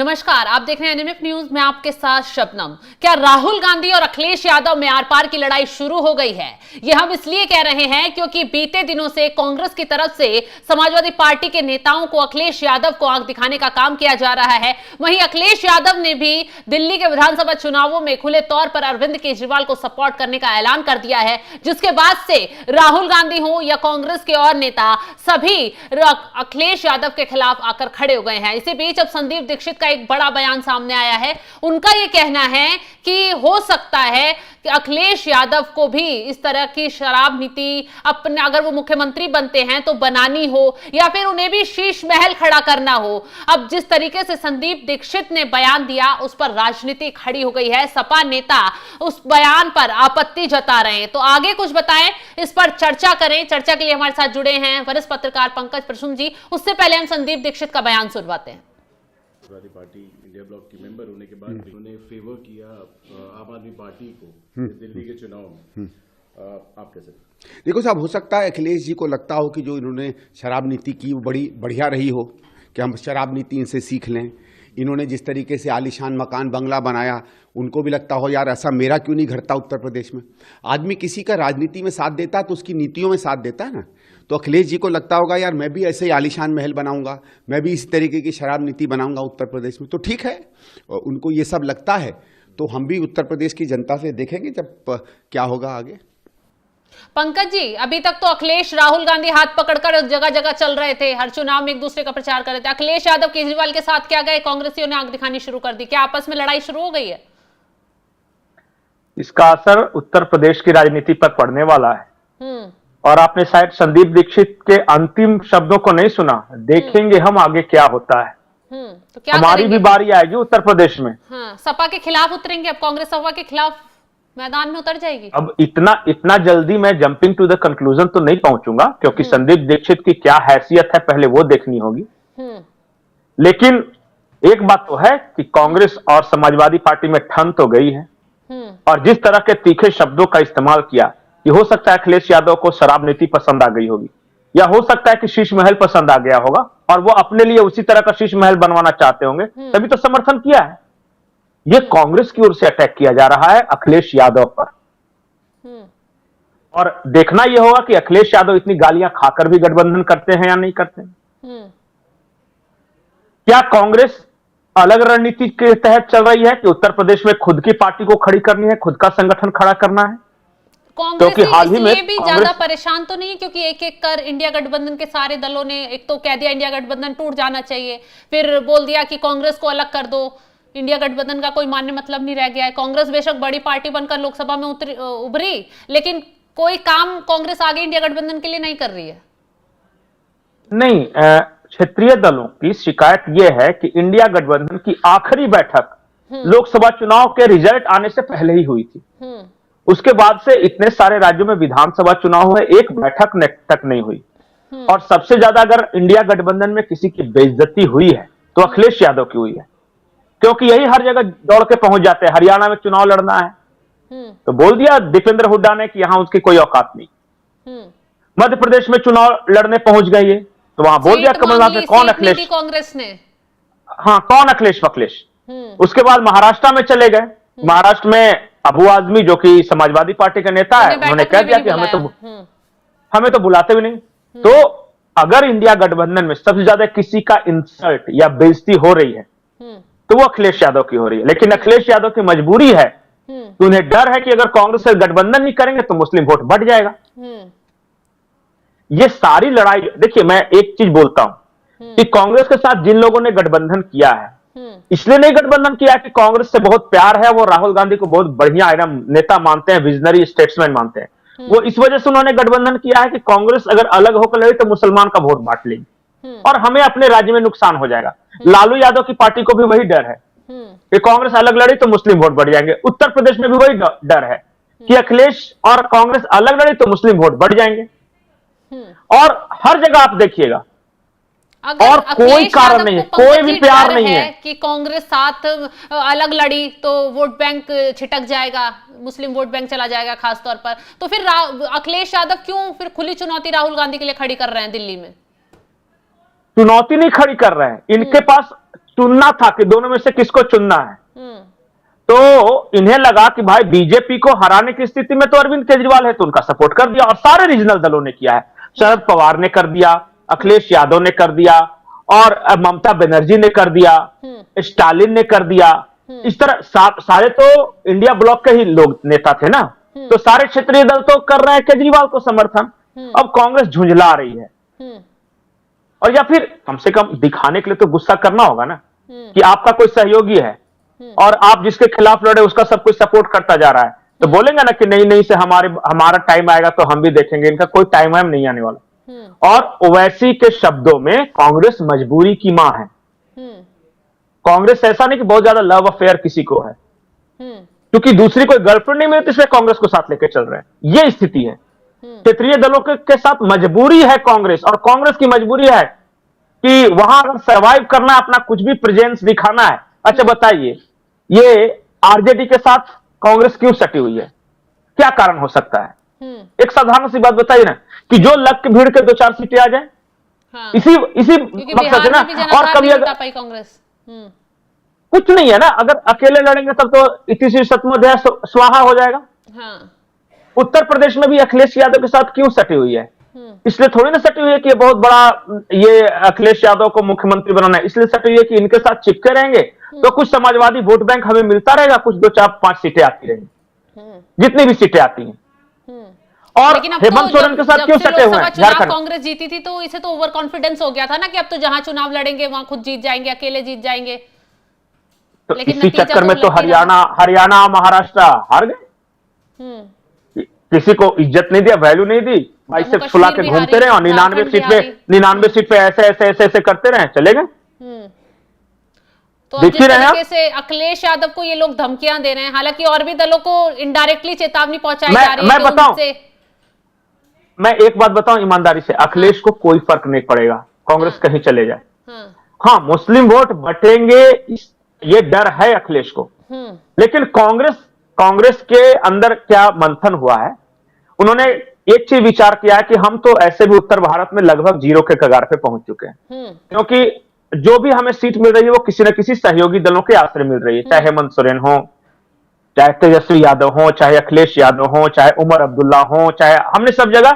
नमस्कार, आप देख रहे हैं एनएमएफ न्यूज में आपके साथ शबनम। क्या राहुल गांधी और अखिलेश यादव में आर पार की लड़ाई शुरू हो गई है? यह हम इसलिए कह रहे हैं क्योंकि बीते दिनों से कांग्रेस की तरफ से समाजवादी पार्टी के नेताओं को अखिलेश यादव को आंख दिखाने का काम किया जा रहा है। वहीं अखिलेश यादव ने भी दिल्ली के विधानसभा चुनावों में खुले तौर पर अरविंद केजरीवाल को सपोर्ट करने का ऐलान कर दिया है, जिसके बाद से राहुल गांधी हो या कांग्रेस के और नेता सभी अखिलेश यादव के खिलाफ आकर खड़े हो गए हैं। इसी बीच अब संदीप दीक्षित का एक बड़ा बयान सामने आया है। उनका यह कहना है कि हो सकता है कि अखिलेश यादव को भी इस तरह की शराब नीति अपने, अगर वो मुख्यमंत्री बनते हैं तो बनानी हो या फिर उन्हें भी शीश महल खड़ा करना हो। अब जिस तरीके से संदीप दीक्षित ने बयान दिया उस पर राजनीति खड़ी हो गई है। सपा नेता उस बयान पर आपत्ति जता रहे हैं। तो आगे कुछ बताएं, इस पर चर्चा करें। चर्चा के लिए हमारे साथ जुड़े हैं वरिष्ठ पत्रकार पंकज प्रसून जी। उससे पहले हम संदीप दीक्षित का बयान सुनवाते हैं। समाजवादी पार्टी इंडिया ब्लॉक की मेंबर होने के बाद उन्होंने फेवर किया आम आदमी पार्टी को दिल्ली के चुनाव में। आप कैसे देखो साहब, हो सकता है अखिलेश जी को लगता हो कि जो इन्होंने शराब नीति की वो बड़ी बढ़िया रही हो, कि हम शराब नीति इनसे सीख लें। इन्होंने जिस तरीके से आलीशान मकान बंगला बनाया, उनको भी लगता हो यार ऐसा मेरा क्यों नहीं घटता उत्तर प्रदेश में। आदमी किसी का राजनीति में साथ देता है तो उसकी नीतियों में साथ देता है ना। तो अखिलेश जी को लगता होगा यार मैं भी ऐसे ही आलीशान महल बनाऊंगा, मैं भी इसी तरीके की शराब नीति बनाऊंगा उत्तर प्रदेश में। तो ठीक है, उनको ये सब लगता है तो हम भी उत्तर प्रदेश की जनता से देखेंगे जब क्या होगा आगे। पंकज जी, अभी तक तो अखिलेश राहुल गांधी हाथ पकड़कर जगह जगह चल रहे थे, हर चुनाव में एक दूसरे का प्रचार कर रहे थे। अखिलेश यादव केजरीवाल के साथ क्या गए, कांग्रेसियों ने आंख दिखानी शुरू कर दी। क्या आपस में लड़ाई शुरू हो गई है? इसका असर उत्तर प्रदेश की राजनीति पर पड़ने वाला है। और आपने शायद संदीप दीक्षित के अंतिम शब्दों को नहीं सुना। देखेंगे हम आगे क्या होता है। तो क्या हमारी भी बारी आएगी उत्तर प्रदेश में। हाँ, सपा के खिलाफ उतरेंगे अब, कांग्रेस सपा के खिलाफ मैदान में उतर जाएगी। अब इतना जल्दी मैं जंपिंग टू द कंक्लूजन तो नहीं पहुंचूंगा, क्योंकि संदीप दीक्षित की क्या हैसियत है पहले वो देखनी होगी। लेकिन एक बात तो है कि कांग्रेस और समाजवादी पार्टी में ठन तो गई है। और जिस तरह के तीखे शब्दों का इस्तेमाल किया, कि हो सकता है अखिलेश यादव को शराब नीति पसंद आ गई होगी, या हो सकता है कि शीश महल पसंद आ गया होगा और वो अपने लिए उसी तरह का शीश महल बनवाना चाहते होंगे, तभी तो समर्थन किया है। ये कांग्रेस की ओर से अटैक किया जा रहा है अखिलेश यादव पर। और देखना यह होगा कि अखिलेश यादव इतनी गालियां खाकर भी गठबंधन करते हैं या नहीं करते हैं। क्या कांग्रेस अलग रणनीति के तहत चल रही है कि उत्तर प्रदेश में खुद की पार्टी को खड़ी करनी है, खुद का संगठन खड़ा करना है? कांग्रेस हाल ही में भी ज्यादा परेशान तो नहीं है, क्योंकि एक एक कर इंडिया गठबंधन के सारे दलों ने एक तो कह दिया इंडिया गठबंधन टूट जाना चाहिए, फिर बोल दिया कि कांग्रेस को अलग कर दो, इंडिया गठबंधन का कोई मान्य मतलब नहीं रह गया है। कांग्रेस बेशक बड़ी पार्टी बनकर लोकसभा में उभरी, लेकिन कोई काम कांग्रेस आगे इंडिया गठबंधन के लिए नहीं कर रही है। नहीं, क्षेत्रीय दलों की शिकायत यह है कि इंडिया गठबंधन की आखिरी बैठक लोकसभा चुनाव के रिजल्ट आने से पहले ही हुई थी। उसके बाद से इतने सारे राज्यों में विधानसभा चुनाव हुए, एक बैठक तक नहीं हुई। और सबसे ज्यादा अगर इंडिया गठबंधन में किसी की बेइज्जती हुई है तो अखिलेश यादव की हुई है, क्योंकि यही हर जगह दौड़ के पहुंच जाते हैं। हरियाणा में चुनाव लड़ना है तो बोल दिया दीपेंद्र हुड्डा ने कि यहां उसकी कोई औकात नहीं। मध्य प्रदेश में चुनाव लड़ने पहुंच गई है तो वहां बोल दिया कमलनाथ ने कौन अखिलेश, कांग्रेस ने, हाँ कौन अखिलेश फखलेश। उसके बाद महाराष्ट्र में चले गए। महाराष्ट्र में अबू आजमी जो कि समाजवादी पार्टी के नेता है, उन्होंने कह दिया कि हमें तो बुलाते भी नहीं। तो अगर इंडिया गठबंधन में सबसे ज्यादा किसी का इंसल्ट या बेइज्जती हो रही है तो वो अखिलेश यादव की हो रही है। लेकिन अखिलेश यादव की मजबूरी है कि उन्हें डर है कि अगर कांग्रेस से गठबंधन नहीं करेंगे तो मुस्लिम वोट बढ़ जाएगा। ये सारी लड़ाई, देखिए मैं एक चीज बोलता हूं कि कांग्रेस के साथ जिन लोगों ने गठबंधन किया है, इसलिए नहीं गठबंधन किया कि कांग्रेस से बहुत प्यार है, वो राहुल गांधी को बहुत बढ़िया नेता मानते हैं, विजनरी स्टेट्समैन मानते हैं। वो इस वजह से उन्होंने गठबंधन किया है कि कांग्रेस अगर अलग होकर लड़ी तो मुसलमान का वोट बांट लेगी और हमें अपने राज्य में नुकसान हो जाएगा। लालू यादव की पार्टी को भी वही डर है कि कांग्रेस अलग लड़ी तो मुस्लिम वोट बढ़ जाएंगे। उत्तर प्रदेश में भी वही डर है कि अखिलेश और कांग्रेस अलग लड़ी तो मुस्लिम वोट बढ़ जाएंगे। और हर जगह आप देखिएगा, और कोई कारण नहीं है, कोई भी प्यार नहीं है कि कांग्रेस साथ अलग लड़ी तो वोट बैंक छिटक जाएगा, मुस्लिम वोट बैंक चला जाएगा खास तौर पर। तो फिर अखिलेश यादव क्यों फिर खुली चुनौती राहुल गांधी के लिए खड़ी कर रहे हैं दिल्ली में? चुनौती नहीं खड़ी कर रहे हैं, इनके पास चुनना था कि दोनों में से किसको चुनना है, तो इन्हें लगा कि भाई बीजेपी को हराने की स्थिति में तो अरविंद केजरीवाल है, तो उनका सपोर्ट कर दिया। और सारे रीजनल दलों ने किया है, शरद पवार ने कर दिया, अखिलेश यादव ने कर दिया, और ममता बनर्जी ने कर दिया, स्टालिन ने कर दिया। इस तरह सारे तो इंडिया ब्लॉक के ही लोग नेता थे ना, तो सारे क्षेत्रीय दल तो कर रहे हैं केजरीवाल को समर्थन। अब कांग्रेस झुंझला रही है, और या फिर कम से कम दिखाने के लिए तो गुस्सा करना होगा ना कि आपका कोई सहयोगी है और आप जिसके खिलाफ लड़े उसका सब कुछ सपोर्ट करता जा रहा है, तो बोलेंगे ना कि नहीं नहीं से हमारा टाइम आएगा तो हम भी देखेंगे। इनका कोई टाइम वाइम नहीं आने वाला। और ओवैसी के शब्दों में कांग्रेस मजबूरी की मां है। कांग्रेस ऐसा नहीं कि बहुत ज्यादा लव अफेयर किसी को है, क्योंकि दूसरी कोई गर्लफ्रेंड नहीं मिलती इसलिए कांग्रेस को साथ लेकर चल रहे हैं, ये स्थिति है। क्षेत्रीय दलों के साथ मजबूरी है कांग्रेस, और कांग्रेस की मजबूरी है कि वहां अगर सर्वाइव करना है, अपना कुछ भी प्रेजेंस दिखाना है। अच्छा बताइए, ये आरजेडी के साथ कांग्रेस क्यों सटी हुई है, क्या कारण हो सकता है? एक साधारण सी बात बताइए ना, कि जो लग के भीड़ के 2-4 सीटें आ जाए। हाँ। इसी मकसद है ना। और कभी अगर कांग्रेस कुछ नहीं है ना, अगर अकेले लड़ेंगे तब तो इतिश्री शतमोध्याय स्वाहा हो जाएगा। हाँ। उत्तर प्रदेश में भी अखिलेश यादव के साथ क्यों सटी हुई है? इसलिए थोड़ी ना सटी हुई है कि ये बहुत बड़ा, ये अखिलेश यादव को मुख्यमंत्री बनाना है, इसलिए सटी हुई है कि इनके साथ चिपके रहेंगे तो कुछ समाजवादी वोट बैंक हमें मिलता रहेगा, कुछ 2-4-5 सीटें आती रहेंगी, जितनी भी सीटें आती हैं। और हेमंत सोरेन के साथ क्यों सटे हुए हैं? झारखंड कांग्रेस जीती थी तो इसे तो ओवर कॉन्फिडेंस हो गया था ना कि अब तो जहां चुनाव लड़ेंगे वहां खुद जीत जाएंगे, अकेले जीत जाएंगे। तो इसी चक्कर में तो हरियाणा महाराष्ट्र हार गए। किसी को इज्जत नहीं दिया, वैल्यू नहीं दी, भाई से फुला के घूमते रहे और 99 सीट पे ऐसे करते रहे, चले गए। तो जिस तरीके से अखिलेश यादव को ये लोग धमकियां दे रहे हैं, हालांकि और भी दलों को इनडायरेक्टली चेतावनी पहुंचाई जा रही है। मैं बताऊं, मैं एक बात बताऊं ईमानदारी से, अखिलेश को कोई फर्क नहीं पड़ेगा कांग्रेस कहीं चले जाए। हाँ, मुस्लिम वोट बटेंगे ये डर है अखिलेश को, लेकिन कांग्रेस के अंदर क्या मंथन हुआ है, उन्होंने एक चीज विचार किया है कि हम तो ऐसे भी उत्तर भारत में लगभग जीरो के कगार पे पहुंच चुके हैं, क्योंकि जो भी हमें सीट मिल रही है वो किसी न किसी सहयोगी दलों के आश्रय मिल रही है, चाहे हेमंत सोरेन हो, चाहे तेजस्वी यादव हो, चाहे अखिलेश यादव हो, चाहे उमर अब्दुल्ला हो, चाहे हमने सब जगह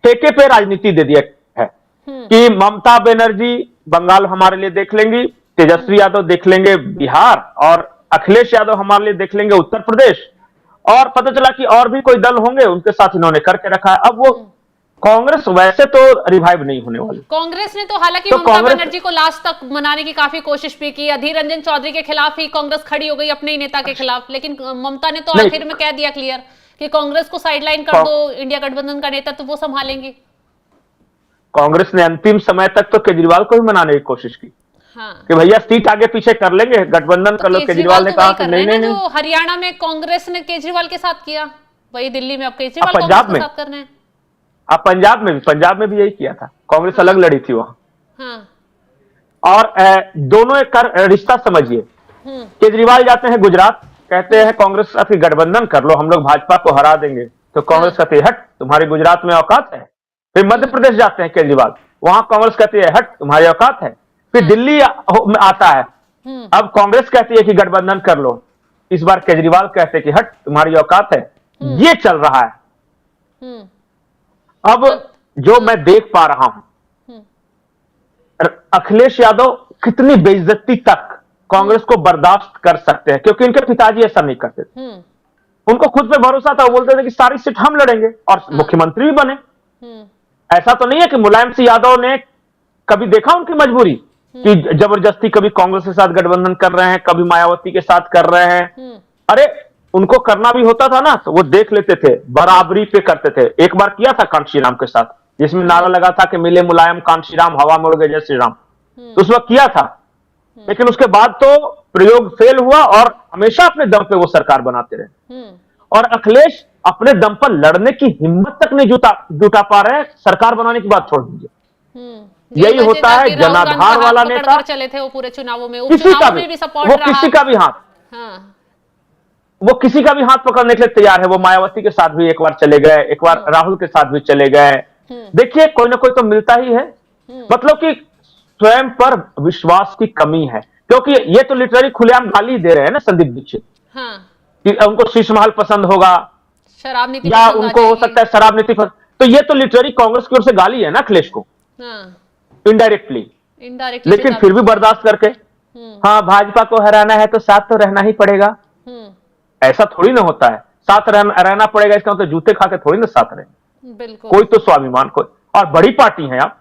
ठेके पे राजनीति दे दिया है कि ममता बनर्जी बंगाल हमारे लिए देख लेंगी, तेजस्वी यादव देख लेंगे बिहार, और अखिलेश यादव हमारे लिए देख लेंगे उत्तर प्रदेश, और पता चला कि और भी कोई दल होंगे उनके साथ इन्होंने करके रखा है। अब वो कांग्रेस वैसे तो रिवाइव नहीं होने वाली। कांग्रेस ने तो हालांकि ममता बनर्जी को लास्ट तक मनाने की काफी कोशिश भी की, अधीर रंजन चौधरी के खिलाफ ही कांग्रेस खड़ी हो गई अपने ही नेता के खिलाफ, लेकिन ममता ने तो आखिर में कह दिया क्लियर कि कांग्रेस को साइडलाइन कर दो, इंडिया गठबंधन का नेता तो वो संभालेंगे। कांग्रेस ने अंतिम समय तक तो केजरीवाल को भी मनाने की कोशिश की। हाँ। कि भैया सीट आगे पीछे कर लेंगे, गठबंधन कर लो। केजरीवाल ने कहा कि नहीं, जो हरियाणा में कांग्रेस ने केजरीवाल के साथ किया, वही दिल्ली में अब केजरीवाल कांग्रेस के साथ कर रहे हैं। अब पंजाब में भी यही किया था, कांग्रेस अलग लड़ी थी वहां। हाँ। और दोनों एक रिश्ता समझिए, केजरीवाल जाते हैं गुजरात, कहते हैं कांग्रेस के साथ गठबंधन कर लो, हम लोग भाजपा को हरा देंगे, तो कांग्रेस कहती है हट, तुम्हारी गुजरात में औकात है। फिर मध्य प्रदेश जाते हैं केजरीवाल, वहां कांग्रेस कहती है हट, तुम्हारी औकात है। फिर दिल्ली में आता है, अब कांग्रेस कहती है कि गठबंधन कर लो, इस बार केजरीवाल कहते हैं कि हट, तुम्हारी औकात है। ये चल रहा है। अब जो मैं देख पा रहा हूं, अखिलेश यादव कितनी बेइज्जती तक कांग्रेस को बर्दाश्त कर सकते हैं, क्योंकि उनके पिताजी ऐसा नहीं करते थे। उनको खुद पे भरोसा था, वो बोलते थे कि सारी सीट हम लड़ेंगे और मुख्यमंत्री भी बने। ऐसा तो नहीं है कि मुलायम सिंह यादव ने कभी देखा उनकी मजबूरी कि जबरदस्ती कभी कांग्रेस के साथ गठबंधन कर रहे हैं, कभी मायावती के साथ कर रहे हैं। अरे उनको करना भी होता था ना, तो वो देख लेते थे, बराबरी पे करते थे। एक बार किया था कांशी राम के साथ, जिसमें नारा लगा था कि मिले मुलायम कांशी राम, हवा में उड़ गए जय श्री राम, तो उस वक्त किया था। लेकिन उसके बाद तो प्रयोग फेल हुआ और हमेशा अपने दम पे वो सरकार बनाते रहे। और अखिलेश अपने दम पर लड़ने की हिम्मत तक नहीं जुटा पा रहे हैं, सरकार बनाने की बात छोड़ दीजिए। यही होता है जनाधार वाला नेता, चले थे वो पूरे चुनावों में, किसी का भी सपोर्ट, वो किसी का भी हाथ, वो किसी का भी हाथ पकड़ने के लिए तैयार है। वो मायावती के साथ भी एक बार चले गए, एक बार राहुल के साथ भी चले गए। देखिए कोई ना कोई तो मिलता ही है, मतलब कि स्वयं पर विश्वास की कमी है, क्योंकि ये तो लिटरली खुलेआम गाली दे रहे हैं ना संदीप दीक्षित हाँ, कि उनको शीश महल पसंद होगा शराब नीति या पसंद आ उनको हो जाएगी। सकता है शराब नीति पसंद, तो ये तो लिटरली कांग्रेस की ओर से गाली है ना अखिलेश को, हाँ, इनडायरेक्टली। इनडायरेक्टली लेकिन फिर भी बर्दाश्त करके, हाँ भाजपा को हराना है तो साथ तो रहना ही पड़ेगा, ऐसा थोड़ी ना होता है। साथ रहना पड़ेगा इसका मतलब जूते खा के थोड़ी ना साथ रहे, बिल्कुल। कोई तो स्वाभिमान, कोई और बड़ी पार्टी है आप।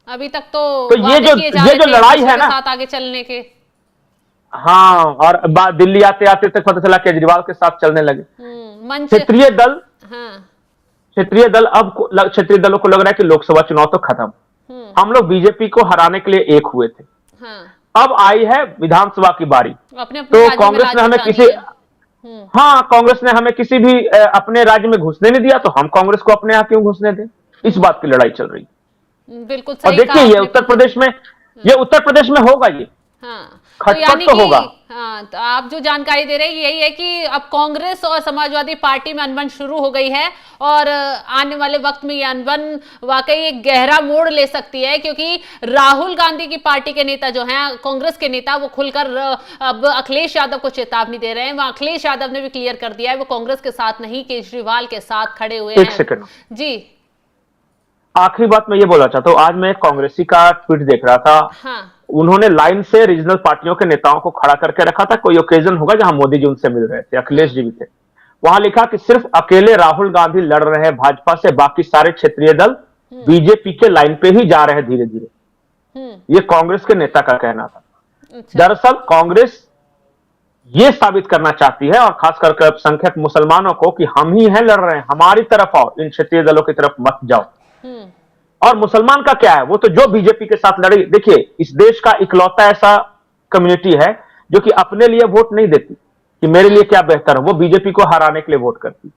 अभी तक तो ये वादे किए जा जो रहे थे लड़ाई एक है दूसरे ना, के साथ आगे चलने के। हाँ, और दिल्ली आते आते तक पता चला केजरीवाल के साथ चलने लगे। मंच, क्षेत्रीय दल, हाँ, क्षेत्रीय दल, अब क्षेत्रीय दलों को लग रहा है कि लोकसभा चुनाव तो खत्म, हम लोग बीजेपी को हराने के लिए एक हुए थे, हाँ, अब आई है विधानसभा की बारी, अपने तो राज्य में कांग्रेस राज ने हमें बचानी किसी, है। हाँ, कांग्रेस ने हमें किसी भी अपने राज्य में घुसने नहीं दिया, तो हम कांग्रेस को अपने यहाँ क्यों घुसने दें? इस बात की लड़ाई चल रही है। बिल्कुल और सही देखिए कहा ये आपने। उत्तर प्रदेश में होगा ये, हाँ, तो खटपट यानी तो कि होगा। हाँ, तो आप जो जानकारी दे रहे हैं यही है कि अब कांग्रेस और समाजवादी पार्टी में अनबन शुरू हो गई है और आने वाले वक्त में ये अनबन वाकई एक गहरा मोड़ ले सकती है, क्योंकि राहुल गांधी की पार्टी के नेता जो हैं, कांग्रेस के नेता, वो खुलकर अब अखिलेश यादव को चेतावनी दे रहे हैं। वहां अखिलेश यादव ने भी क्लियर कर दिया है वो कांग्रेस के साथ नहीं, केजरीवाल के साथ खड़े हुए हैं। एक सेकंड जी, आखिरी बात मैं ये बोलना चाहता हूँ, आज मैं एक कांग्रेसी का ट्वीट देख रहा था, हाँ, उन्होंने लाइन से रीजनल पार्टियों के नेताओं को खड़ा करके रखा था, कोई ओकेजन होगा जहां मोदी जी उनसे मिल रहे थे, अखिलेश जी भी थे, वहां लिखा कि सिर्फ अकेले राहुल गांधी लड़ रहे हैं भाजपा से, बाकी सारे क्षेत्रीय दल बीजेपी के लाइन पे ही जा रहे हैं धीरे धीरे। ये कांग्रेस के नेता का कहना था। अच्छा, दरअसल कांग्रेस ये साबित करना चाहती है, और खास करके अल्पसंख्यक मुसलमानों को, कि हम ही हैं लड़ रहे हैं, हमारी तरफ आओ, इन क्षेत्रीय दलों की तरफ मत जाओ। और मुसलमान का क्या है, वो तो जो बीजेपी के साथ लड़े, देखिए इस देश का इकलौता ऐसा कम्युनिटी है जो कि अपने लिए वोट नहीं देती कि मेरे लिए क्या बेहतर है, वो बीजेपी को हराने के लिए वोट करती।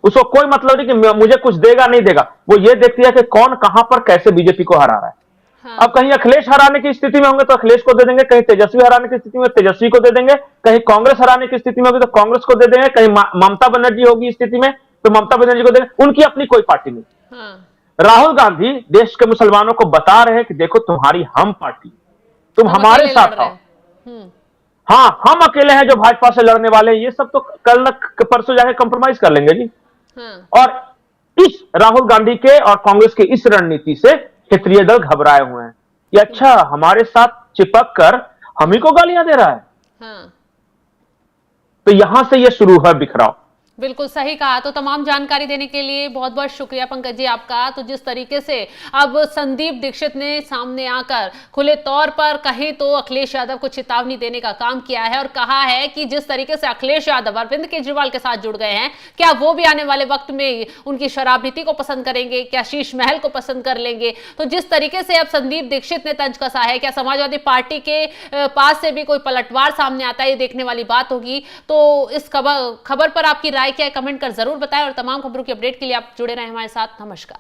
उसको कोई मतलब नहीं कि मुझे कुछ देगा नहीं देगा, वो ये देखती है कि कौन कहां पर कैसे बीजेपी को हरा रहा है। हाँ, अब कहीं अखिलेश हराने की स्थिति में होंगे तो अखिलेश को दे देंगे, कहीं तेजस्वी हराने की स्थिति में तेजस्वी को दे देंगे, कहीं कांग्रेस हराने की स्थिति में होगी तो कांग्रेस को दे देंगे, कहीं ममता बनर्जी होगी स्थिति में तो ममता बनर्जी को देंगे, उनकी अपनी कोई पार्टी नहीं। हाँ, राहुल गांधी देश के मुसलमानों को बता रहे हैं कि देखो तुम्हारी हम पार्टी, तुम हम हमारे अकेले साथ लड़ रहे आओ। हैं। हाँ, हम अकेले हैं जो भाजपा से लड़ने वाले हैं, ये सब तो कल न परसों जाके कंप्रोमाइज कर लेंगे जी। हाँ, और इस राहुल गांधी के और कांग्रेस की इस रणनीति से क्षेत्रीय दल घबराए हुए हैं कि अच्छा हमारे साथ चिपक कर हम ही को गालियां दे रहा है। हाँ, तो यहां से ये शुरू है बिखराव। बिल्कुल सही कहा। तो तमाम जानकारी देने के लिए बहुत बहुत शुक्रिया पंकज जी आपका। तो जिस तरीके से अब संदीप दीक्षित ने सामने आकर खुले तौर पर कहें तो अखिलेश यादव को चेतावनी देने का काम किया है और कहा है कि जिस तरीके से अखिलेश यादव अरविंद केजरीवाल के साथ जुड़ गए हैं, क्या वो भी आने वाले वक्त में उनकी शराब नीति को पसंद करेंगे, क्या शीश महल को पसंद कर लेंगे। तो जिस तरीके से अब संदीप दीक्षित ने तंज कसा है, क्या समाजवादी पार्टी के पास से भी कोई पलटवार सामने आता है, ये देखने वाली बात होगी। तो इस खबर पर आपकी राय क्या है, कमेंट कर जरूर बताएं और तमाम खबरों की अपडेट के लिए आप जुड़े रहें हमारे साथ। नमस्कार।